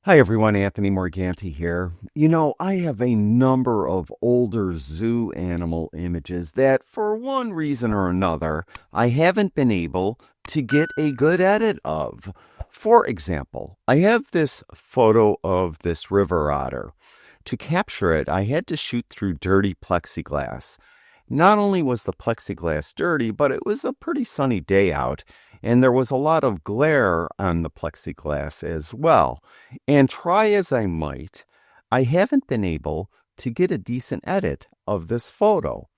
Hi everyone, Anthony Morganti here. I have a number of older zoo animal images that, for one reason or another, I haven't been able to get a good edit of. For example, I have this photo of this river otter. To capture it, I had to shoot through dirty plexiglass. Not only was the plexiglass dirty, but it was a pretty sunny day out, and there was a lot of glare on the plexiglass as well. And try as I might, I haven't been able to get a decent edit of this photo.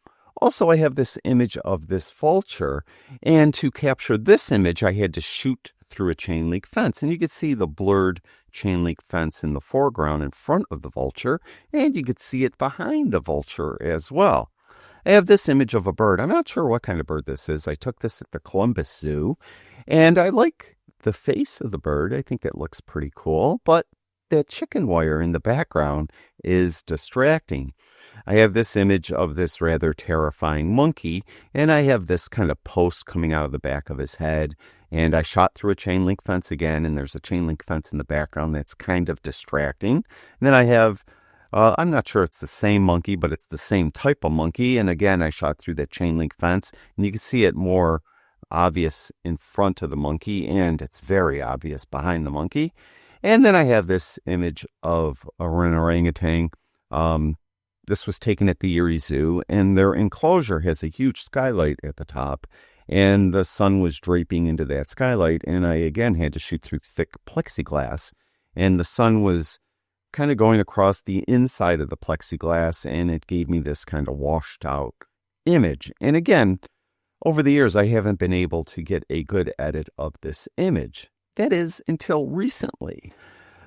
Also, I have this image of this vulture, and to capture this image, I had to shoot through a chain link fence. And you could see the blurred chain link fence in the foreground in front of the vulture, and you could see it behind the vulture as well. I have this image of a bird. I'm not sure what kind of bird this is. I took this at the Columbus Zoo, and I like the face of the bird. I think it looks pretty cool, but that chicken wire in the background is distracting. I have this image of this rather terrifying monkey, and I have this kind of post coming out of the back of his head, and I shot through a chain link fence again, and there's a chain link fence in the background that's kind of distracting. And then I have I'm not sure it's the same monkey, but it's the same type of monkey. And again, I shot through that chain link fence, and you can see it more obvious in front of the monkey, and it's very obvious behind the monkey. And then I have this image of an orangutan. This was taken at the Erie Zoo, and their enclosure has a huge skylight at the top, and the sun was draping into that skylight, and I again had to shoot through thick plexiglass, and the sun was kind of going across the inside of the plexiglass, and it gave me this kind of washed out image. And again, over the years, I haven't been able to get a good edit of this image. That is, until recently.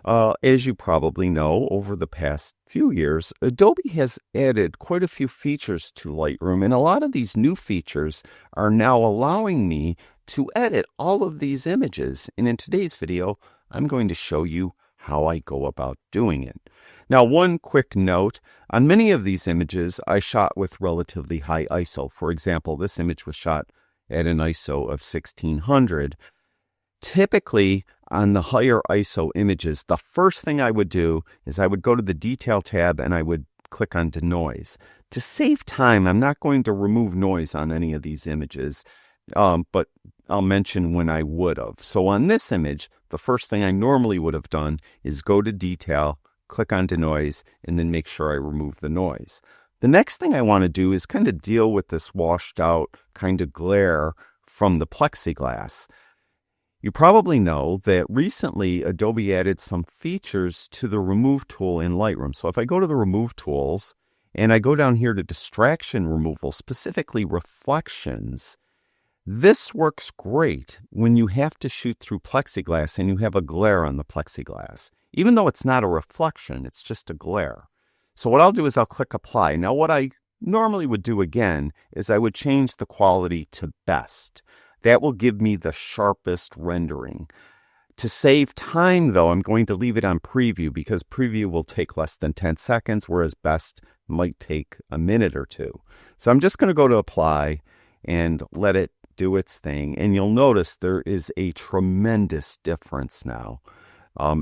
As you probably know, over the past few years, Adobe has added quite a few features to Lightroom, and a lot of these new features are now allowing me to edit all of these images. And in today's video, I'm going to show you how I go about doing it. Now, one quick note, on many of these images, I shot with relatively high ISO. For example, this image was shot at an ISO of 1600. Typically, on the higher ISO images, the first thing I would do is I would go to the Detail tab and I would click on Denoise. To save time, I'm not going to remove noise on any of these images, but I'll mention when I would have. So on this image, the first thing I normally would have done is go to Detail, click on Denoise, and then make sure I remove the noise. The next thing I want to do is kind of deal with this washed out kind of glare from the plexiglass. You probably know that recently Adobe added some features to the Remove tool in Lightroom. So if I go to the Remove tools and I go down here to Distraction Removal, specifically Reflections, this works great when you have to shoot through plexiglass and you have a glare on the plexiglass. Even though it's not a reflection, it's just a glare. So what I'll do is I'll click Apply. Now what I normally would do again is I would change the quality to Best. That will give me the sharpest rendering. To save time, though, I'm going to leave it on Preview because Preview will take less than 10 seconds, whereas Best might take a minute or two. So I'm just going to go to Apply and let it do its thing. And you'll notice there is a tremendous difference now.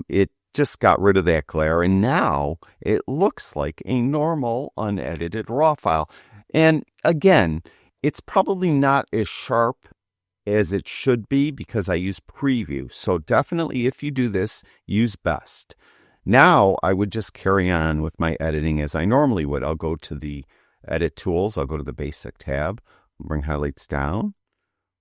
It just got rid of that glare, and now it looks like a normal unedited RAW file. And again, it's probably not as sharp as it should be because I use Preview. So definitely if you do this, use Best. Now I would just carry on with my editing as I normally would. I'll go to the Edit Tools. I'll go to the Basic tab, bring highlights down,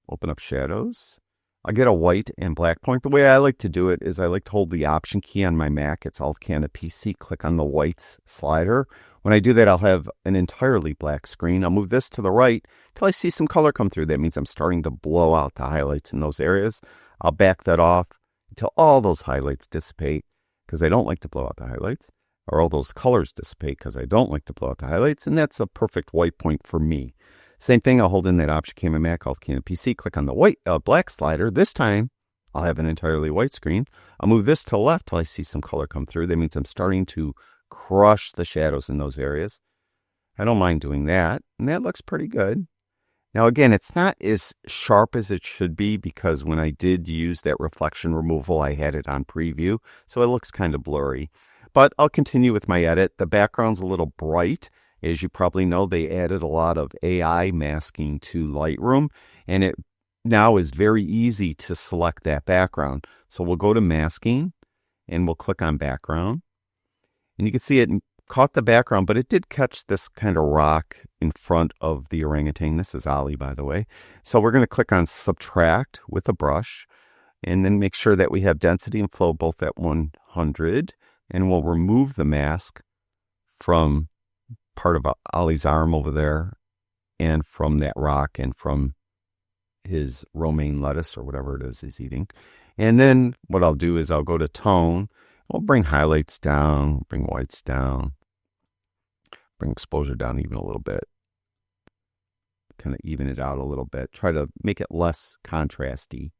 open up shadows. I'll get a white and black point. The way I like to do it is I like to hold the Option key on my Mac. It's Alt-Key on a PC. Click on the whites slider. When I do that, I'll have an entirely black screen. I'll move this to the right till I see some color come through. That means I'm starting to blow out the highlights in those areas. I'll back that off until all those highlights dissipate because I don't like to blow out the highlights, or all those colors dissipate because I don't like to blow out the highlights, and that's a perfect white point for me. Same thing, I'll hold in that Option key on my Mac, Alt-Key on a PC, click on the black slider. This time, I'll have an entirely white screen. I'll move this to the left till I see some color come through. That means I'm starting to crush the shadows in those areas. I don't mind doing that, and that looks pretty good. Now, again, it's not as sharp as it should be because when I did use that reflection removal, I had it on preview, so it looks kind of blurry. But I'll continue with my edit. The background's a little bright. As you probably know, they added a lot of AI masking to Lightroom, and it now is very easy to select that background. So we'll go to masking, and we'll click on background. And you can see it caught the background, but it did catch this kind of rock in front of the orangutan. This is Ollie, by the way. So we're going to click on subtract with a brush, and then make sure that we have density and flow both at 100, and we'll remove the mask from part of Ollie's arm over there, and from that rock, and from his romaine lettuce or whatever it is he's eating. And then what I'll do is I'll go to tone. I'll bring highlights down, bring whites down, bring exposure down even a little bit. Kind of even it out a little bit. Try to make it less contrasty.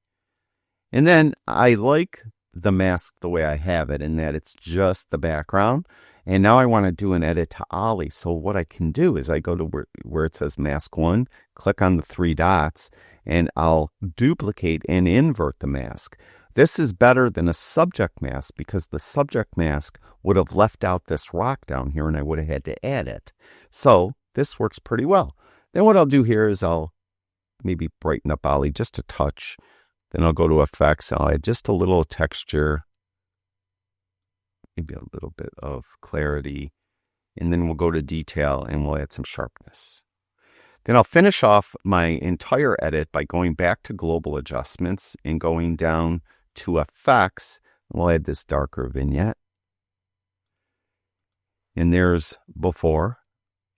And then I like the mask the way I have it, in that it's just the background. And now I want to do an edit to Ollie. So what I can do is I go to where it says mask 1, click on the 3 dots, and I'll duplicate and invert the mask. This is better than a subject mask because the subject mask would have left out this rock down here and I would have had to add it. So this works pretty well. Then what I'll do here is I'll maybe brighten up Ollie just a touch. Then I'll go to effects. I'll add just a little texture, maybe a little bit of clarity. And then we'll go to detail and we'll add some sharpness. Then I'll finish off my entire edit by going back to global adjustments and going down to effects. We'll add this darker vignette. And there's before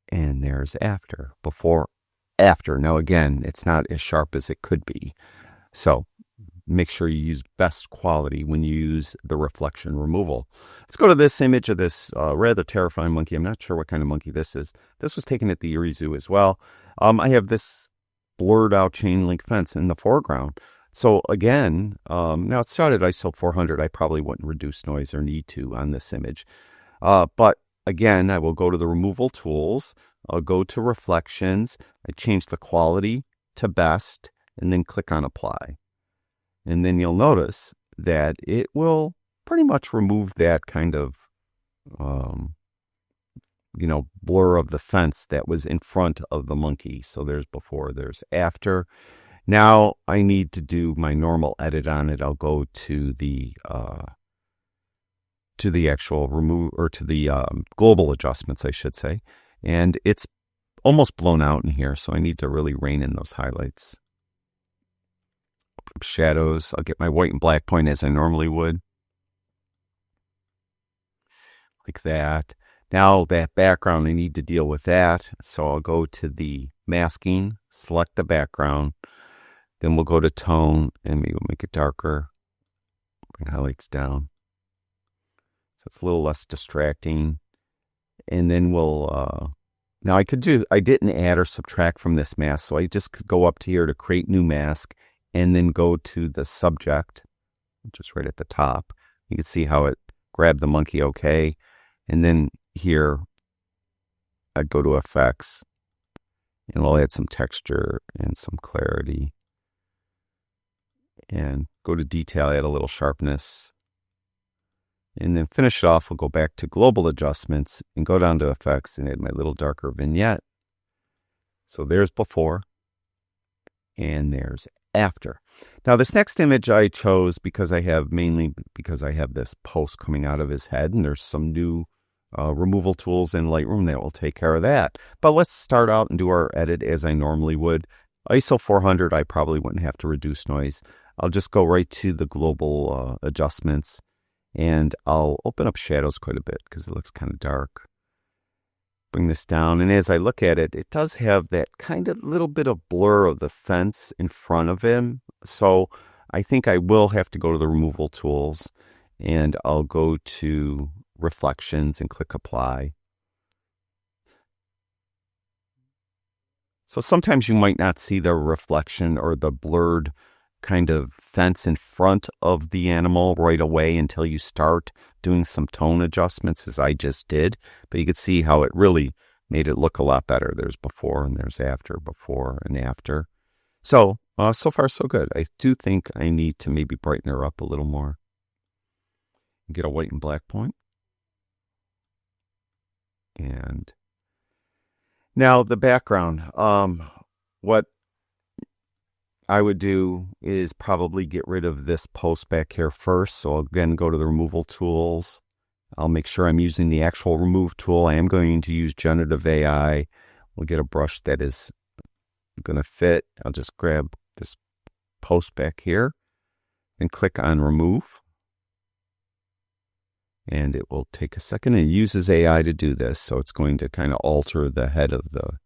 and there's after. Before, after. Now again, it's not as sharp as it could be. So make sure you use best quality when you use the reflection removal. Let's go to this image of this rather terrifying monkey. I'm not sure what kind of monkey this is. This was taken at the Erie Zoo as well. I have this blurred out chain link fence in the foreground. So again, now it's shot at ISO 400. I probably wouldn't reduce noise or need to on this image. But again, I will go to the removal tools. I'll go to reflections. I change the quality to best and then click on apply. And then you'll notice that it will pretty much remove that kind of, blur of the fence that was in front of the monkey. So there's before, there's after. Now I need to do my normal edit on it. I'll go to the actual remove, or to the global adjustments, I should say. And it's almost blown out in here. So I need to really rein in those highlights. Shadows. I'll get my white and black point as I normally would. Like that. Now that background, I need to deal with that. So I'll go to the masking, select the background. Then we'll go to tone and maybe we'll make it darker. Bring highlights down. So it's a little less distracting. And then we'll, now I didn't add or subtract from this mask. So I just could go up to here to create new mask. And then go to the subject, just right at the top. You can see how it grabbed the monkey okay. And then here, I'd go to effects, and we'll add some texture and some clarity. And go to detail, add a little sharpness. And then finish it off, we'll go back to global adjustments and go down to effects and add my little darker vignette. So there's before, and there's after. Now this next image I chose mainly because I have this post coming out of his head, and there's some new removal tools in Lightroom that will take care of that. But let's start out and do our edit as I normally would. ISO 400, I probably wouldn't have to reduce noise. I'll just go right to the global adjustments, and I'll open up shadows quite a bit because it looks kind of dark. Bring this down, and as I look at it, it does have that kind of little bit of blur of the fence in front of him. So I think I will have to go to the removal tools, and I'll go to reflections and click apply. So sometimes you might not see the reflection or the blurred kind of fence in front of the animal right away until you start doing some tone adjustments, as I just did. But you can see how it really made it look a lot better. There's before and there's after, before and after. So, so far so good. I do think I need to maybe brighten her up a little more. Get a white and black point. And now the background. What I would do is probably get rid of this post back here first. So again, go to the removal tools. I'll make sure I'm using the actual remove tool. I am going to use generative AI. We'll get a brush that is going to fit. I'll just grab this post back here and click on remove. And it will take a second. It uses AI to do this. So it's going to kind of alter the head of the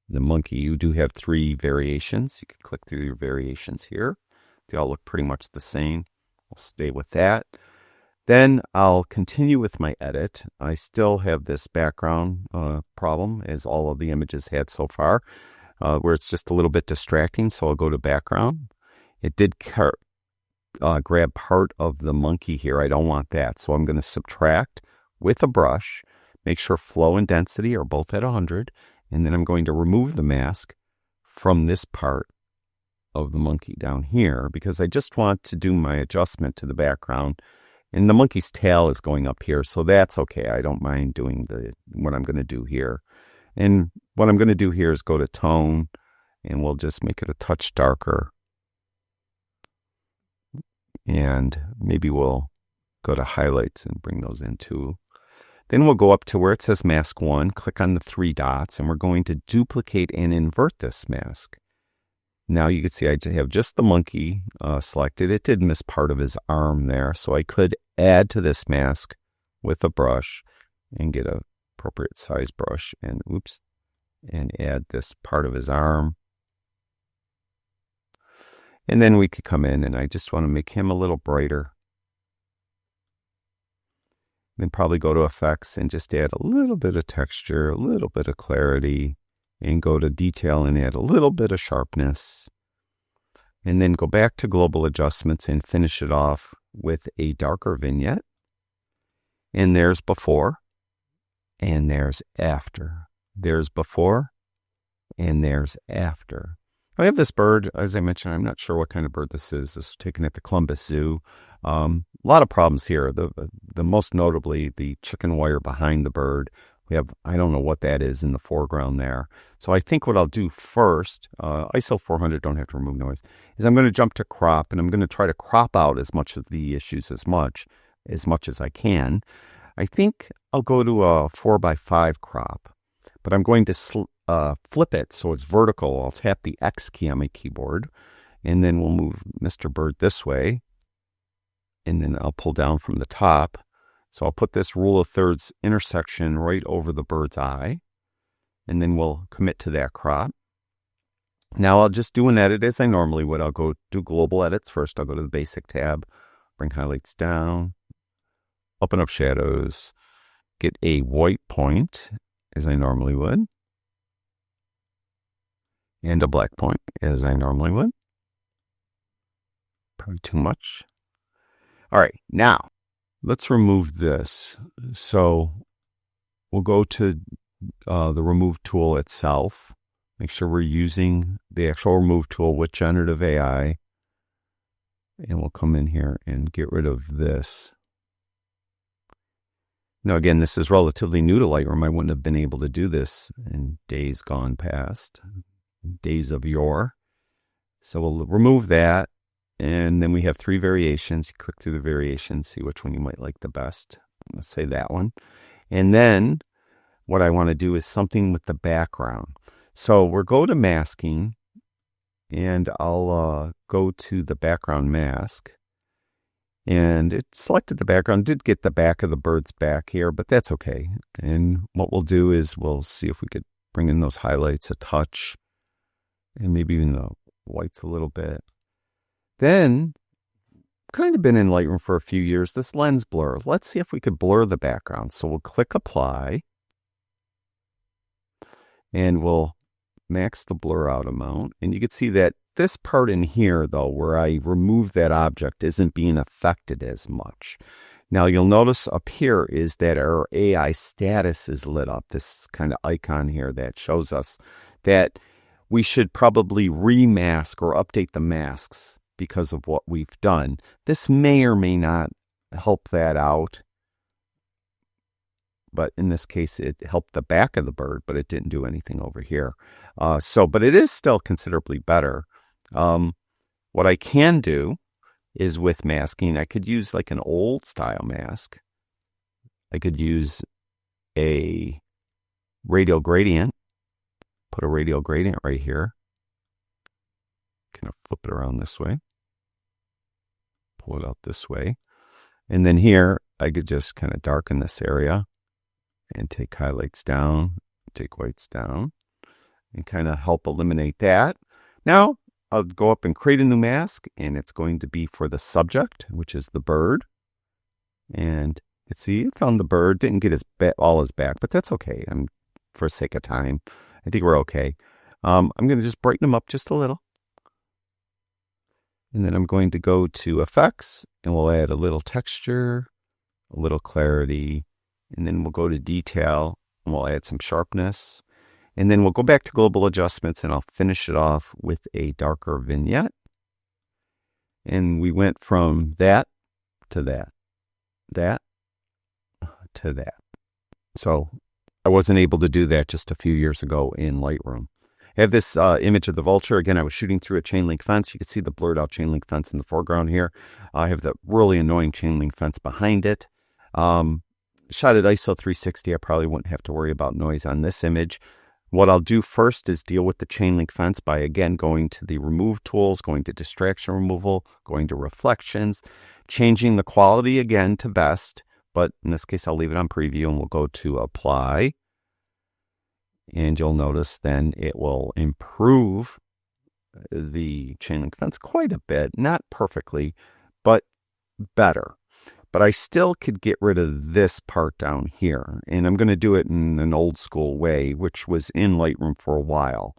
monkey. You do have 3 variations. You can click through your variations here. They all look pretty much the same. I'll stay with that. Then I'll continue with my edit. I still have this background problem, as all of the images had so far, where it's just a little bit distracting. So I'll go to background. It did grab part of the monkey here. I don't want that. So I'm going to subtract with a brush, make sure flow and density are both at 100. And then I'm going to remove the mask from this part of the monkey down here, because I just want to do my adjustment to the background. And the monkey's tail is going up here, so that's okay. I don't mind doing what I'm going to do here. And what I'm going to do here is go to tone, and we'll just make it a touch darker. And maybe we'll go to highlights and bring those in too. Then we'll go up to where it says mask 1, click on the 3 dots, and we're going to duplicate and invert this mask. Now you can see I have just the monkey selected. It did miss part of his arm there, so I could add to this mask with a brush and get an appropriate size brush and and add this part of his arm. And then we could come in, and I just want to make him a little brighter. Then probably go to effects and just add a little bit of texture, a little bit of clarity, and go to detail and add a little bit of sharpness. And then go back to global adjustments and finish it off with a darker vignette. And there's before, and there's after. There's before, and there's after. I have this bird, as I mentioned, I'm not sure what kind of bird this is. This was taken at the Columbus Zoo. A lot of problems here. The most notably, the chicken wire behind the bird. We have, I don't know what that is in the foreground there. So I think what I'll do first, ISO 400, don't have to remove noise, is I'm going to jump to crop, and I'm going to try to crop out as much of the issues as much as I can. I think I'll go to a 4:5 crop, but I'm going to flip it so it's vertical. I'll tap the X key on my keyboard, and then we'll move Mr. Bird this way, and then I'll pull down from the top. So I'll put this rule of thirds intersection right over the bird's eye, and then we'll commit to that crop. Now I'll just do an edit as I normally would. I'll go do global edits first. I'll go to the basic tab, bring highlights down, open up shadows, get a white point as I normally would, and a black point as I normally would. Probably too much. All right, now let's remove this. So we'll go to the remove tool itself. Make sure we're using the actual remove tool with generative AI. And we'll come in here and get rid of this. Now, again, this is relatively new to Lightroom. I wouldn't have been able to do this in days gone past, days of yore. So we'll remove that. And then we have 3 variations. You click through the variations, see which one you might like the best. Let's say that one. And then what I want to do is something with the background. So we'll go to masking, and I'll go to the background mask. And it selected the background, did get the back of the bird's back here, but that's okay. And what we'll do is we'll see if we could bring in those highlights a touch, and maybe even the whites a little bit. Then, kind of been in Lightroom for a few years, this lens blur. Let's see if we could blur the background. So we'll click apply, and we'll max the blur out amount. And you can see that this part in here, though, where I remove that object, isn't being affected as much. Now you'll notice up here is that our AI status is lit up, this kind of icon here that shows us that we should probably remask or update the masks because of what we've done. This may or may not help that out, but in this case it helped the back of the bird, but it didn't do anything over here. But it is still considerably better. What I can do is with masking, I could use like an old style mask. I could use a radial gradient, put a radial gradient right here, kind of flip it around this way, pull it out this way. And then here, I could just kind of darken this area and take highlights down, take whites down, and kind of help eliminate that. Now, I'll go up and create a new mask, and it's going to be for the subject, which is the bird. And let's see, I found the bird, didn't get all his back, but that's okay. For sake of time, I think we're okay. I'm going to just brighten him up just a little. And then I'm going to go to Effects, and we'll add a little texture, a little clarity, and then we'll go to Detail, and we'll add some sharpness. And then we'll go back to Global Adjustments, and I'll finish it off with a darker vignette. And we went from that to that, that to that. So I wasn't able to do that just a few years ago in Lightroom. I have this image of the vulture. Again, I was shooting through a chain link fence. You can see the blurred out chain link fence in the foreground here. I have the really annoying chain link fence behind it. Shot at ISO 360. I probably wouldn't have to worry about noise on this image. What I'll do first is deal with the chain link fence by, again, going to the remove tools, going to distraction removal, going to reflections, changing the quality again to best. But in this case, I'll leave it on preview, and we'll go to apply. And you'll notice then it will improve the chain link fence quite a bit. Not perfectly, but better. But I still could get rid of this part down here. And I'm going to do it in an old school way, which was in Lightroom for a while.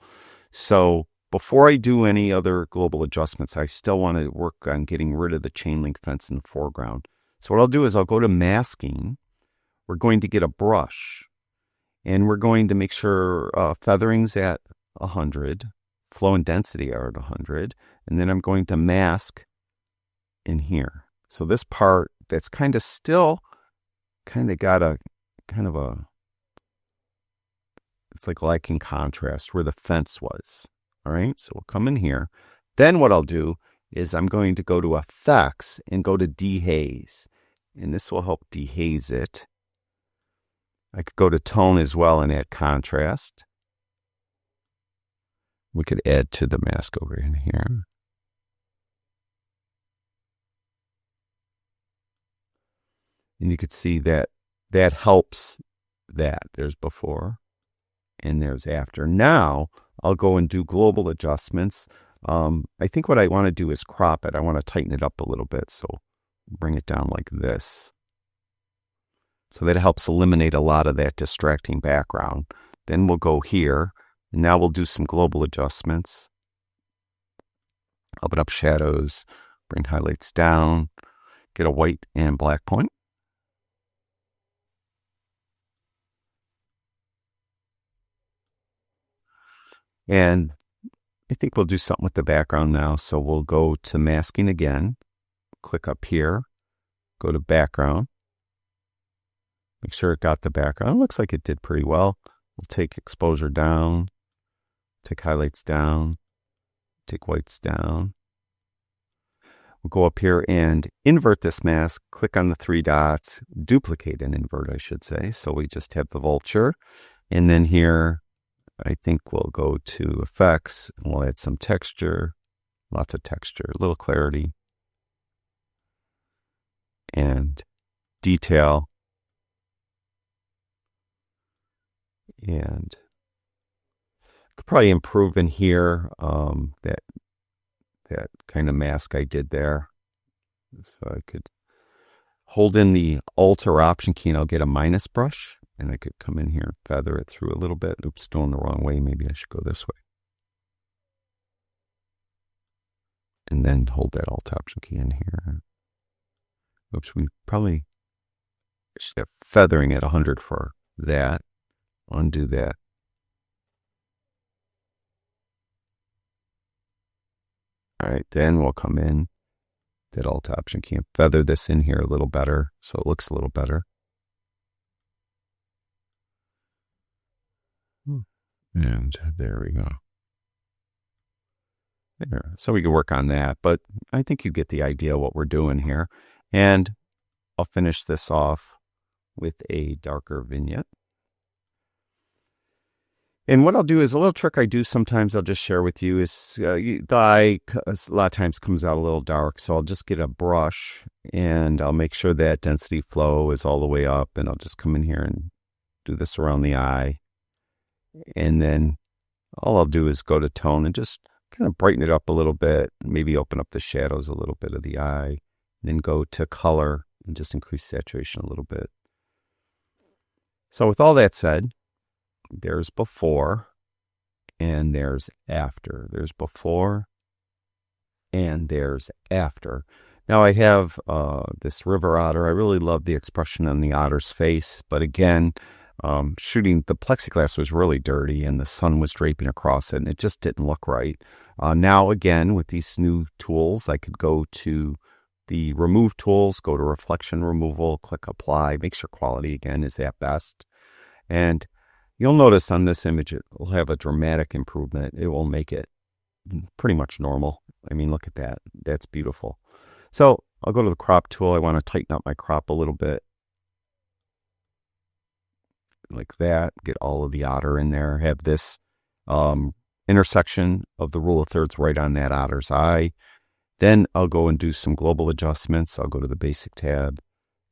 So before I do any other global adjustments, I still want to work on getting rid of the chain link fence in the foreground. So what I'll do is I'll go to masking. We're going to get a brush. And we're going to make sure feathering's at 100, flow and density are at 100. And then I'm going to mask in here. So this part that's kind of still got a it's like lacking contrast where the fence was. All right, so we'll come in here. Then what I'll do is I'm going to go to Effects and go to Dehaze. And this will help dehaze it. I could go to Tone as well and add contrast. We could add to the mask over in here. And you could see that that helps that. There's before and there's after. Now I'll go and do global adjustments. I think what I want to do is crop it. I want to tighten it up a little bit. So bring it down like this. So that helps eliminate a lot of that distracting background. Then we'll go here, and now we'll do some global adjustments. Open up shadows, bring highlights down, get a white and black point. And I think we'll do something with the background now. So we'll go to masking again, click up here, go to background. Make sure it got the background. It looks like it did pretty well. We'll take exposure down, take highlights down, take whites down. We'll go up here and invert this mask, click on the three dots, duplicate and invert, I should say. So we just have the vulture. And then here, I think we'll go to Effects, and we'll add some texture, lots of texture, a little clarity, and Detail. And could probably improve in here that kind of mask I did there. So I could hold in the Alt or Option key, and I'll get a minus brush, and I could come in here and feather it through a little bit. Oops, going the wrong way. Maybe I should go this way. And then hold that Alt Option key in here. Oops, we probably feathering at 100 for that. Undo that. All right, then we'll come in, that Alt Option key, and feather this in here a little better so it looks a little better. And there we go. There. So we can work on that, but I think you get the idea what we're doing here. And I'll finish this off with a darker vignette. And what I'll do is a little trick I do sometimes I'll just share with you is the eye a lot of times comes out a little dark. So I'll just get a brush and I'll make sure that density flow is all the way up. And I'll just come in here and do this around the eye. And then all I'll do is go to tone and just kind of brighten it up a little bit. Maybe open up the shadows a little bit of the eye. Then go to color and just increase saturation a little bit. So with all that said, there's before and there's after. There's before and there's after. Now I have this river otter. I really love the expression on the otter's face, but again, shooting, the plexiglass was really dirty and the sun was draping across it and it just didn't look right. Now again, with these new tools, I could go to the remove tools, go to reflection removal, click apply, make sure quality again is at best. And you'll notice on this image, it will have a dramatic improvement. It will make it pretty much normal. I mean, look at that. That's beautiful. So I'll go to the crop tool. I want to tighten up my crop a little bit. Like that. Get all of the otter in there. Have this intersection of the rule of thirds right on that otter's eye. Then I'll go and do some global adjustments. I'll go to the basic tab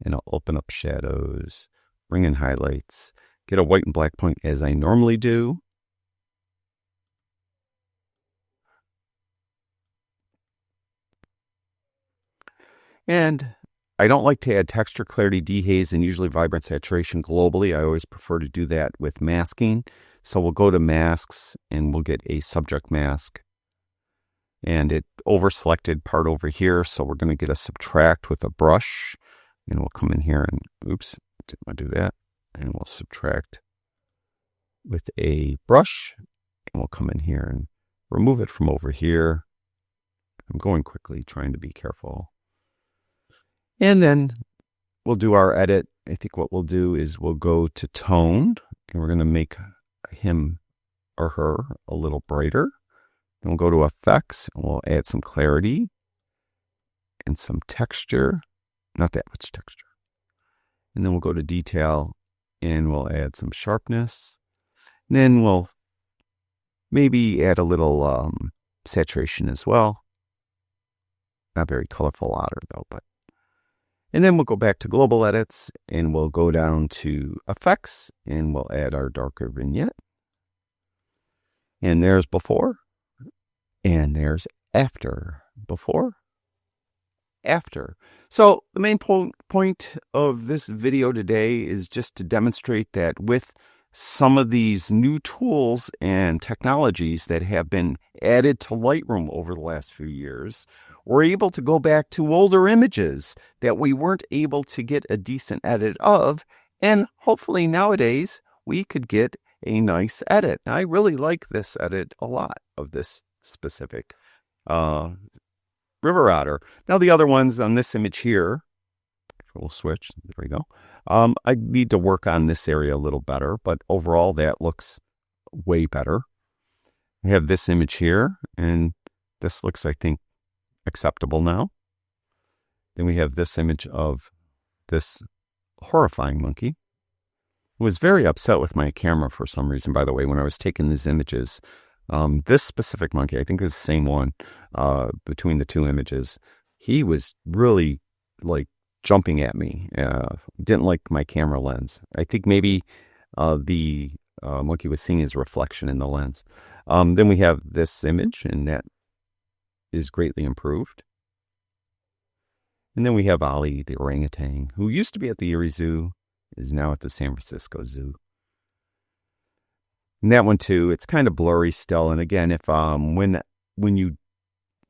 and I'll open up shadows, bring in highlights, get a white and black point as I normally do. And I don't like to add texture, clarity, dehaze, and usually vibrant saturation globally. I always prefer to do that with masking. So we'll go to masks and we'll get a subject mask. And it over-selected part over here. So we're going to get a subtract with a brush. And we'll come in here and, oops, didn't want to do that. And we'll subtract with a brush. And we'll come in here and remove it from over here. I'm going quickly, trying to be careful. And then we'll do our edit. I think what we'll do is we'll go to tone. And we're going to make him or her a little brighter. And we'll go to effects and we'll add some clarity and some texture, not that much texture. And then we'll go to detail and we'll add some sharpness. And then we'll maybe add a little saturation as well. Not very colorful otter though, but. And then we'll go back to global edits and we'll go down to effects and we'll add our darker vignette. And there's before. And there's after. Before, after. So the main point of this video today is just to demonstrate that with some of these new tools and technologies that have been added to Lightroom over the last few years, we're able to go back to older images that we weren't able to get a decent edit of, and hopefully nowadays we could get a nice edit. I really like this edit a lot of this specific river otter. Now the other ones on this image here, we'll switch, there we go. I need to work on this area a little better, but overall that looks way better. We have this image here, and this looks, I think, acceptable now. Then we have this image of this horrifying monkey, who was very upset with my camera for some reason, by the way, when I was taking these images. This specific monkey, I think it's the same one, between the two images, he was really like jumping at me. Didn't like my camera lens. I think maybe the monkey was seeing his reflection in the lens. Then we have this image, and that is greatly improved. And then we have Ollie, the orangutan, who used to be at the Erie Zoo, is now at the San Francisco Zoo. And that one too, it's kind of blurry still. And again, if when you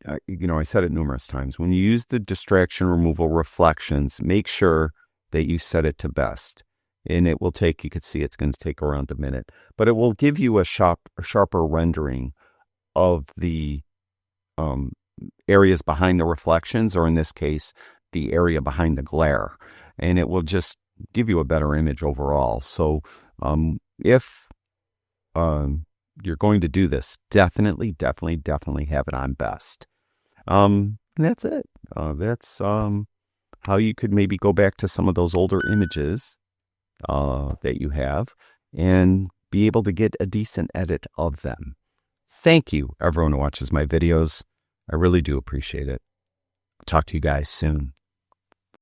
I said it numerous times, when you use the distraction removal reflections, make sure that you set it to best. And it will take, you can see it's going to take around a minute, but it will give you a sharper rendering of the areas behind the reflections, or in this case, the area behind the glare. And it will just give you a better image overall. So if you're going to do this, definitely have it on best. And that's it. That's how you could maybe go back to some of those older images that you have and be able to get a decent edit of them. Thank you, everyone who watches my videos. I really do appreciate it. Talk to you guys soon.